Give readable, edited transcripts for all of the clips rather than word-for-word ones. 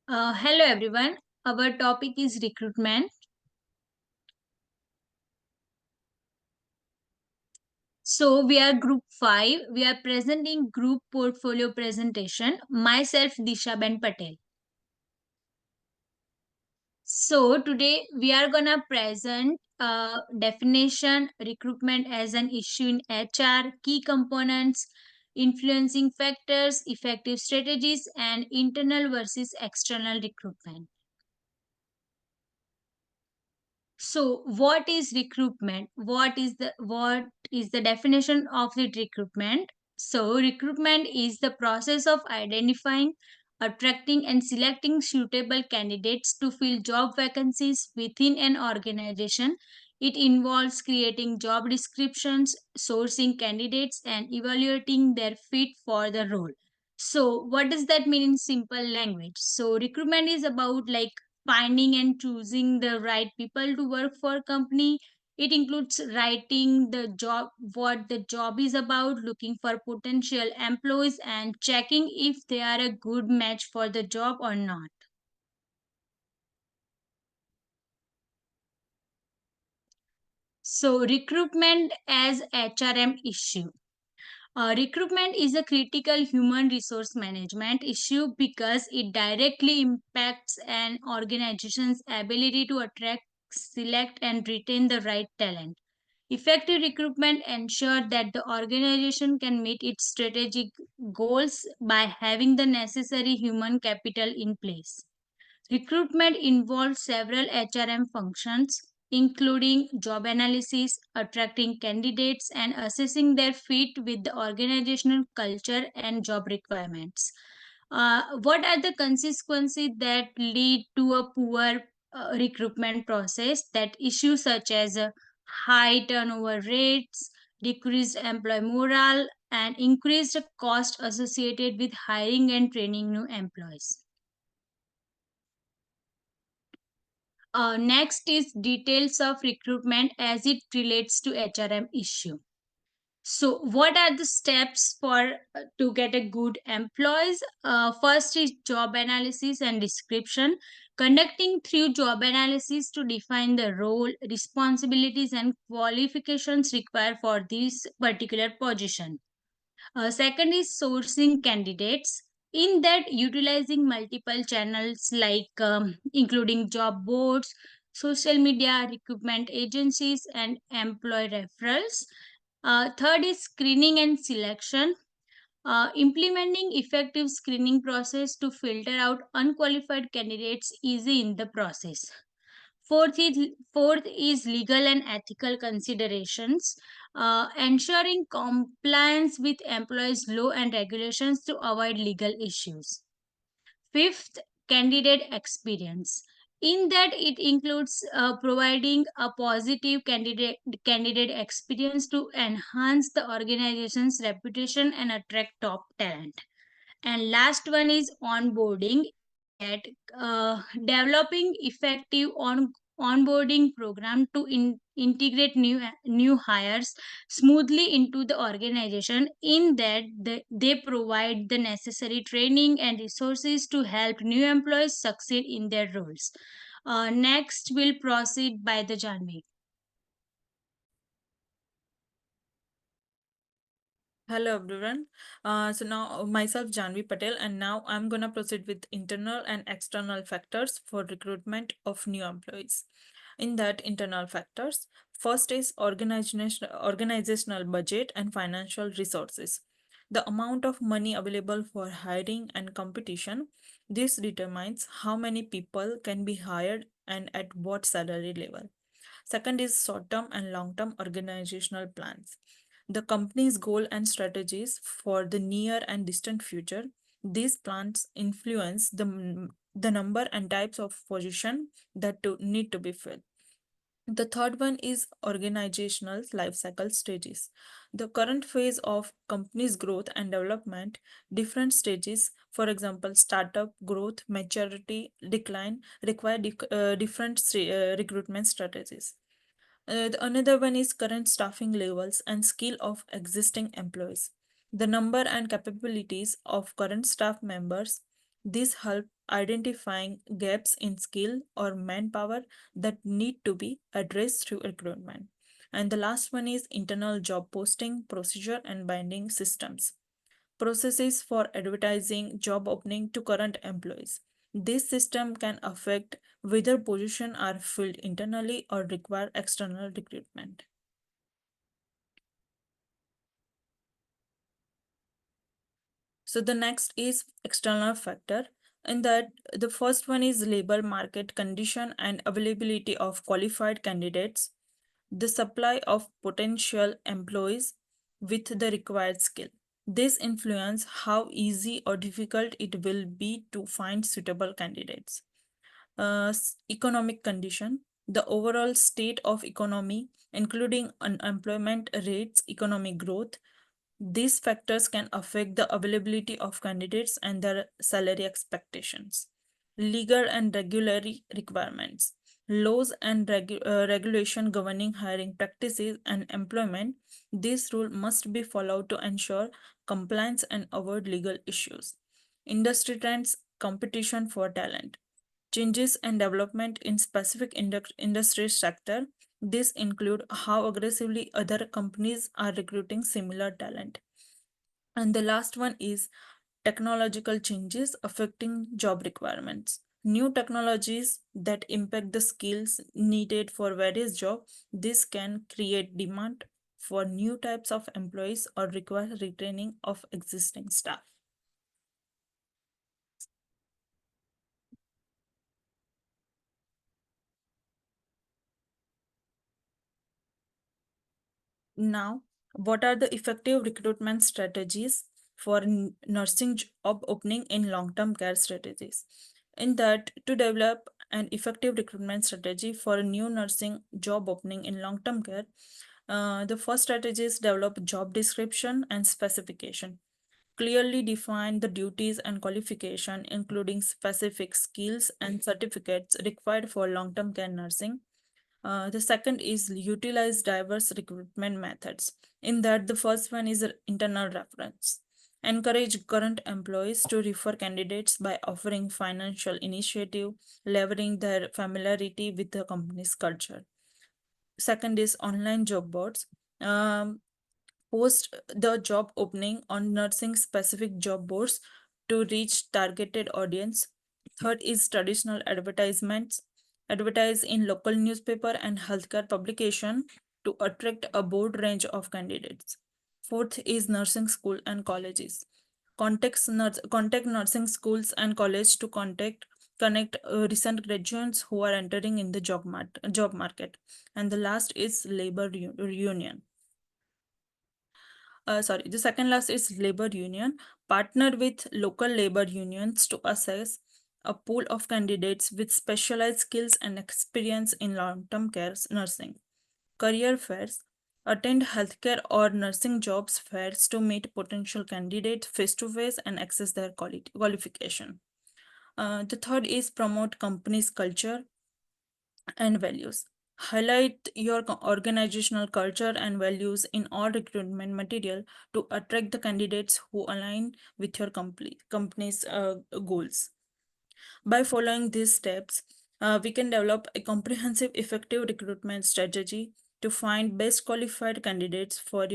Hello everyone. Our topic is recruitment. So we are group 5. We are presenting group portfolio presentation. Myself Disha Ben Patel. So today we are gonna present definition recruitment as an issue in HR, key components, influencing factors, effective strategies, and internal versus external recruitment. So, what is recruitment? What is the definition of the recruitment? So, recruitment is the process of identifying, attracting, and selecting suitable candidates to fill job vacancies within an organization. It involves creating job descriptions, sourcing candidates, and evaluating their fit for the role. So, what does that mean in simple language? So, recruitment is about like finding and choosing the right people to work for a company. It includes writing the job, what the job is about, looking for potential employees, and checking if they are a good match for the job or not. So, recruitment as HRM issue. Recruitment is a critical human resource management issue because it directly impacts an organization's ability to attract, select, and retain the right talent. Effective recruitment ensures that the organization can meet its strategic goals by having the necessary human capital in place. Recruitment involves several HRM functions, including job analysis, attracting candidates, and assessing their fit with the organizational culture and job requirements. What are the consequences that lead to a poor recruitment process? That issues such as high turnover rates, decreased employee morale, and increased cost associated with hiring and training new employees. Next is details of recruitment as it relates to HRM issue. So, what are the steps for to get a good employees? First is job analysis and description. Conducting through job analysis to define the role, responsibilities, and qualifications required for this particular position. Second is sourcing candidates. In that, utilizing multiple channels like including job boards, social media, recruitment agencies, and employee referrals. Third is screening and selection. Implementing effective screening process to filter out unqualified candidates easy in the process. Fourth is legal and ethical considerations, ensuring compliance with employees' law and regulations to avoid legal issues. Fifth, candidate experience. In that, it includes providing a positive candidate experience to enhance the organization's reputation and attract top talent. And last one is onboarding, that developing effective onboarding program to integrate new hires smoothly into the organization. In that, they provide the necessary training and resources to help new employees succeed in their roles. Next, we'll proceed by the Janvi. Hello everyone. So now myself Janvi Patel, and now I'm gonna proceed with internal and external factors for recruitment of new employees. In that internal factors, first is organizational budget and financial resources. The amount of money available for hiring and competition. This determines how many people can be hired and at what salary level. Second is short-term and long-term organizational plans. The company's goal and strategies for the near and distant future. These plans influence the number and types of position that need to be filled. The third one is organizational life cycle stages. The current phase of company's growth and development, different stages, for example, startup, growth, maturity, decline, require different recruitment strategies. Another one is current staffing levels and skill of existing employees. The number and capabilities of current staff members. This help identifying gaps in skill or manpower that need to be addressed through recruitment. And the last one is internal job posting, procedure, and binding systems. Processes for advertising job opening to current employees. This system can affect whether positions are filled internally or require external recruitment. So the next is external factor. In that, the first one is labor market condition and availability of qualified candidates, the supply of potential employees with the required skill. This influence how easy or difficult it will be to find suitable candidates. Economic condition, the overall state of economy, including unemployment rates, economic growth, these factors can affect the availability of candidates and their salary expectations. Legal and regulatory requirements. Laws and regulation governing hiring practices and employment. This rule must be followed to ensure compliance and avoid legal issues. Industry trends, competition for talent. Changes and development in specific industry sector. This include how aggressively other companies are recruiting similar talent. And the last one is technological changes affecting job requirements. New technologies that impact the skills needed for various jobs. This can create demand for new types of employees or require retraining of existing staff. Now, what are the effective recruitment strategies for nursing job opening in long-term care strategies? In that, to develop an effective recruitment strategy for a new nursing job opening in long-term care, the first strategy is develop job description and specification. Clearly define the duties and qualification, including specific skills and certificates required for long-term care nursing. The second is utilize diverse recruitment methods. In that, the first one is internal reference. Encourage current employees to refer candidates by offering financial initiative, leveraging their familiarity with the company's culture. Second is online job boards. Um, Post the job opening on nursing specific job boards to reach targeted audience. Third is traditional advertisements. Advertise in local newspaper and healthcare publication to attract a broad range of candidates. Fourth is nursing school and colleges. Contact nursing schools and college to connect recent graduates who are entering in the job market. And the last is labor union. The second last is labor union. Partner with local labor unions to assess a pool of candidates with specialized skills and experience in long-term care nursing. Career fairs. Attend healthcare or nursing jobs fairs to meet potential candidates face to face and access their qualification. The third is promote company's culture and values. Highlight your organizational culture and values in all recruitment material to attract the candidates who align with your company's goals. By following these steps, we can develop a comprehensive, effective recruitment strategy to find best qualified candidates for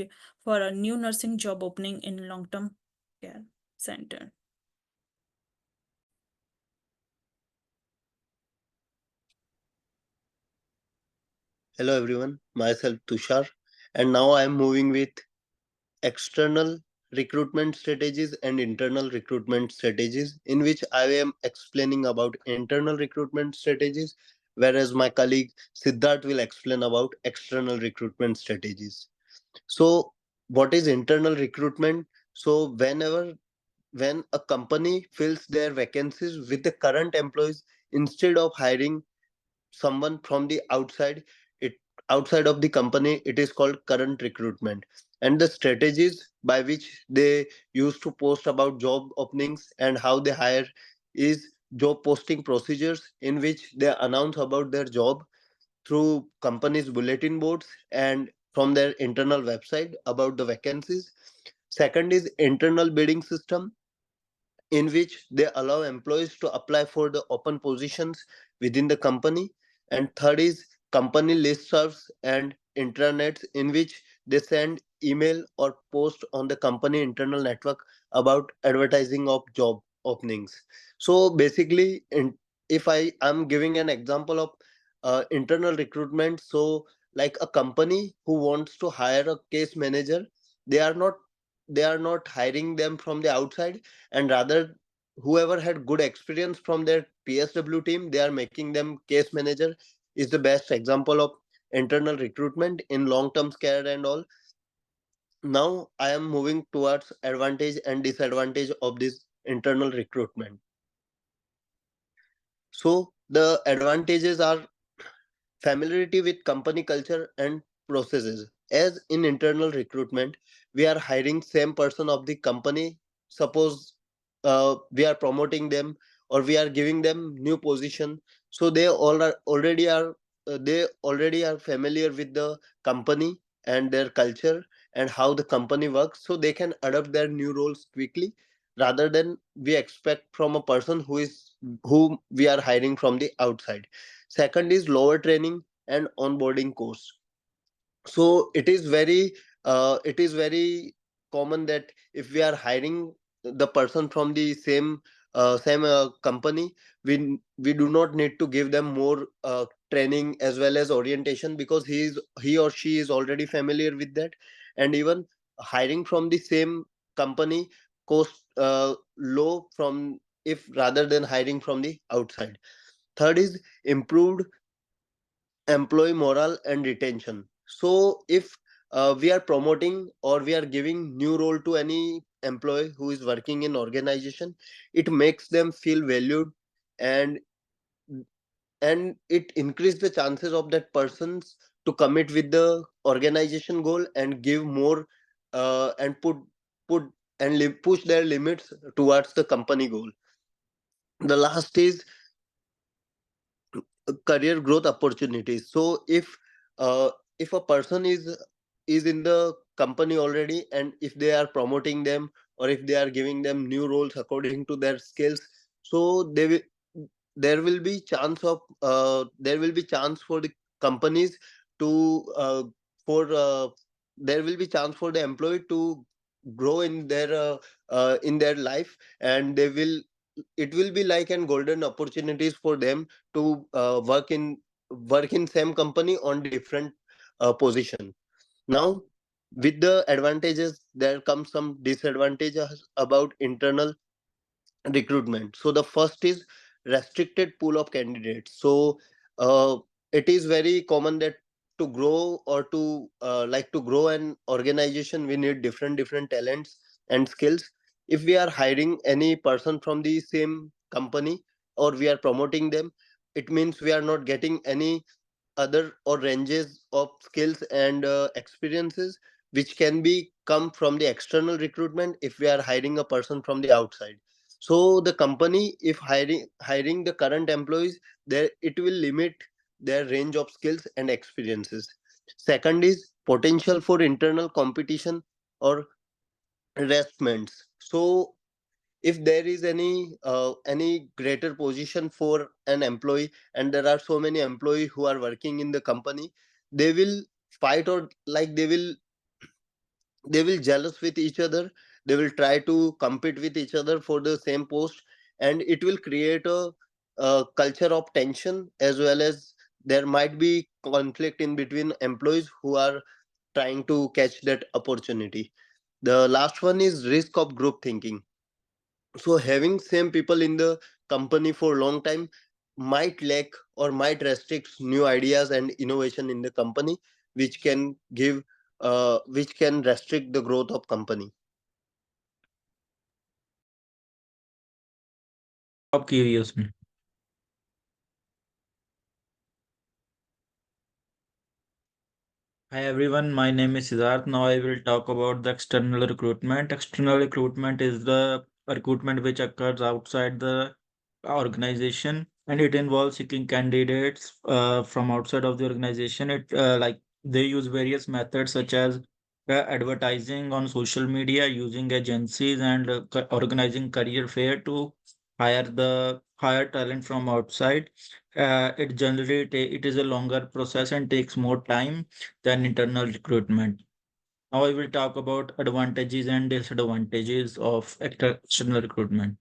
a new nursing job opening in long-term care center. Hello everyone, myself Tushar, and now I am moving with external recruitment strategies and internal recruitment strategies, in which I am explaining about internal recruitment strategies, whereas my colleague Siddharth will explain about external recruitment strategies. So, what is internal recruitment? So, when a company fills their vacancies with the current employees instead of hiring someone from the it outside of the company, it is called current recruitment. And the strategies by which they used to post about job openings and how they hire is job posting procedures, in which they announce about their job through companies bulletin boards and from their internal website about the vacancies. Second is internal bidding system. in which they allow employees to apply for the open positions within the company. And third is company listservs and intranets, in which they send email or post on the company internal network about advertising of job openings. So basically, if I am giving an example of internal recruitment, so like a company who wants to hire a case manager, they are not they are not hiring them from the outside, and rather whoever had good experience from their PSW team, they are making them case manager, is the best example of internal recruitment in long term care and all. Now I am moving towards advantage and disadvantage of this internal recruitment. So the advantages are familiarity with company culture and processes. As in internal recruitment, we are hiring same person of the company. Suppose we are promoting them or we are giving them new position, so they already are familiar with the company and their culture and how the company works, so they can adapt their new roles quickly, rather than we expect from a person who we are hiring from the outside. Second is lower training and onboarding costs. So it is very common that if we are hiring the person from the same company, we do not need to give them more training as well as orientation, because he or she is already familiar with that. And even hiring from the same company cost low from, if rather than hiring from the outside. Third is improved employee morale and retention. So if we are promoting or we are giving new role to any employee who is working in organization, it makes them feel valued, and it increase the chances of that persons to commit with the organization goal and give more, and put push their limits towards the company goal. The last is career growth opportunities. So uh, if a person is in the company already, and if they are promoting them or if they are giving them new roles according to their skills, so there will be chance for the companies to for there will be chance for the employee to grow in their life, and they will it will be like an golden opportunities for them to work in same company on different position. Now, with the advantages, there comes some disadvantages about internal recruitment. So the first is restricted pool of candidates. So uh, it is very common that to grow or to grow an organization, we need different talents and skills. If we are hiring any person from the same company or we are promoting them, it means we are not getting any other or ranges of skills and experiences which can be come from the external recruitment if we are hiring a person from the outside. So the company, if hiring the current employees, there it will limit their range of skills and experiences. Second is potential for internal competition or harassments. So if there is any greater position for an employee, and there are so many employees who are working in the company, they will fight, or like they will jealous with each other. They will try to compete with each other for the same post, and it will create a culture of tension, as well as there might be conflict in between employees who are trying to catch that opportunity. The last one is risk of group thinking. So having same people in the company for long time might lack or might restrict new ideas and innovation in the company, which can which can restrict the growth of company. Stop curious. Hi everyone, my name is Siddharth. Now I will talk about the external recruitment. External recruitment is the recruitment which occurs outside the organization, and it involves seeking candidates from outside of the organization. It like they use various methods such as advertising on social media, using agencies, and organizing career fair to hire talent from outside. It generally it is a longer process and takes more time than internal recruitment. Now I will talk about advantages and disadvantages of external recruitment.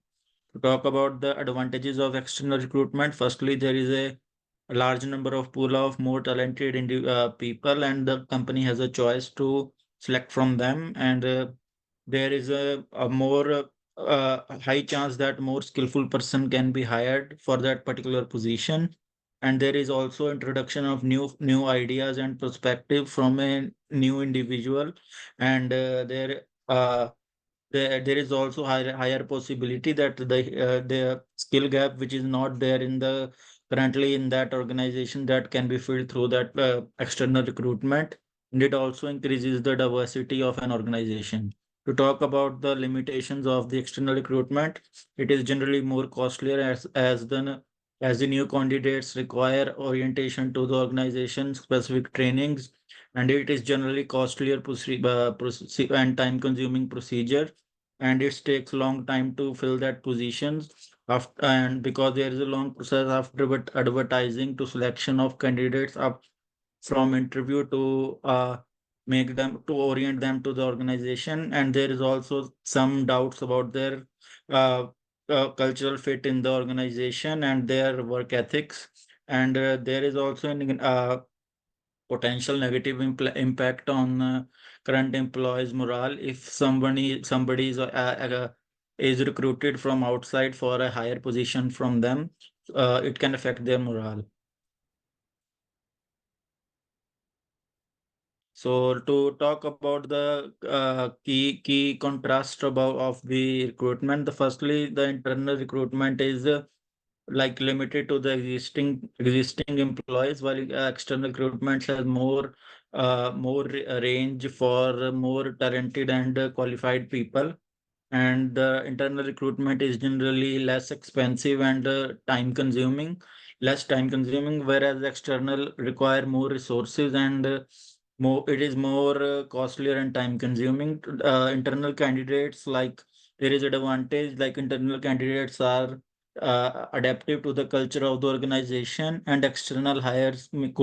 To talk about the advantages of external recruitment, firstly, there is a large number of pool of more talented people, and the company has a choice to select from them. And there is a more high chance that more skillful person can be hired for that particular position. And there is also introduction of new ideas and perspective from a new individual, and there is also higher possibility that the skill gap which is not there in the currently in that organization, that can be filled through that external recruitment. And it also increases the diversity of an organization. To talk about the limitations of the external recruitment, it is generally more costlier as the new candidates require orientation to the organization specific trainings, and it is generally costlier and time consuming procedure, and it takes long time to fill that positions after, and because there is a long process after advertising to selection of candidates up from interview to make them to orient them to the organization. And there is also some doubts about their uh, cultural fit in the organization and their work ethics. And there is also an potential negative impact on current employees morale if somebody is recruited from outside for a higher position from them. It can affect their morale. So to talk about the key contrast about of the recruitment, the firstly the internal recruitment is like limited to the existing employees, while external recruitment has more range for more talented and qualified people. And the internal recruitment is generally less expensive and less time consuming, whereas external require more resources and more it is more costlier and time consuming. Internal candidates, like there is advantage, like internal candidates are adaptive to the culture of the organization, and external hires bring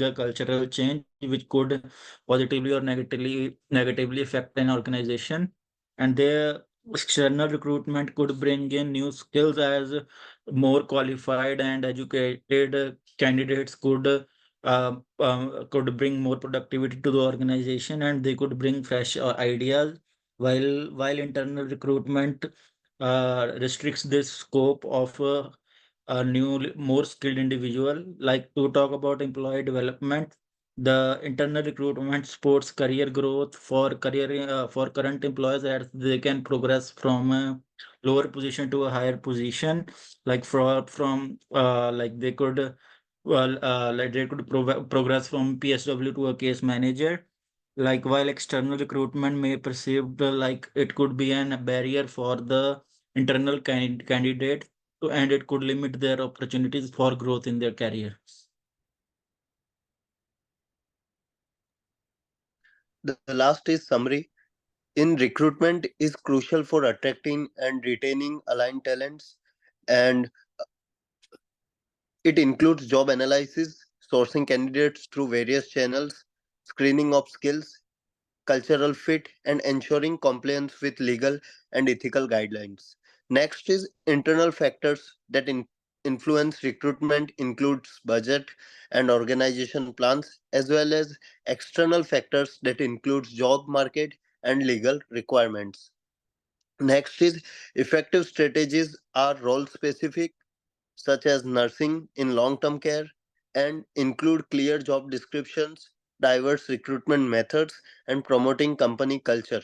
a cultural change which could positively or negatively affect an organization. And their external recruitment could bring in new skills as more qualified and educated candidates could bring more productivity to the organization, and they could bring fresh ideas, while internal recruitment restricts this scope of a more skilled individual. Like to talk about employee development, the internal recruitment supports career growth for current employees as they can progress from a lower position to a higher position. Like from like they could like they could progress from PSW to a case manager. Like while external recruitment may perceived like it could be a barrier for the internal candidate to, and it could limit their opportunities for growth in their career. The last is summary. In recruitment is crucial for attracting and retaining aligned talents, and it includes job analysis, sourcing candidates through various channels, screening of skills, cultural fit, and ensuring compliance with legal and ethical guidelines. Next is internal factors that influence recruitment includes budget and organization plans, as well as external factors that includes job market and legal requirements. Next is effective strategies are role specific, such as nursing in long term care, and include clear job descriptions, diverse recruitment methods, and promoting company culture.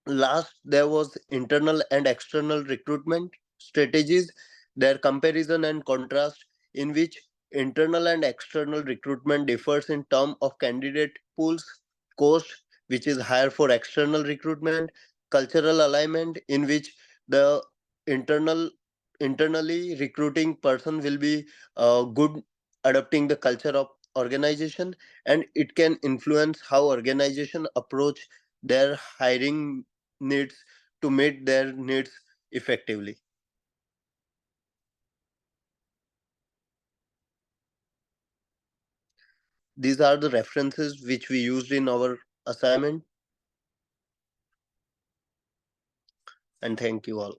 Last, there was internal and external recruitment strategies, their comparison and contrast, in which internal and external recruitment differs in terms of candidate pools, cost, which is higher for external recruitment, cultural alignment, in which the internal internally recruiting person will be good adapting the culture of organization, and it can influence how organization approach their hiring needs to meet their needs effectively. These are the references which we used in our assignment, and thank you all.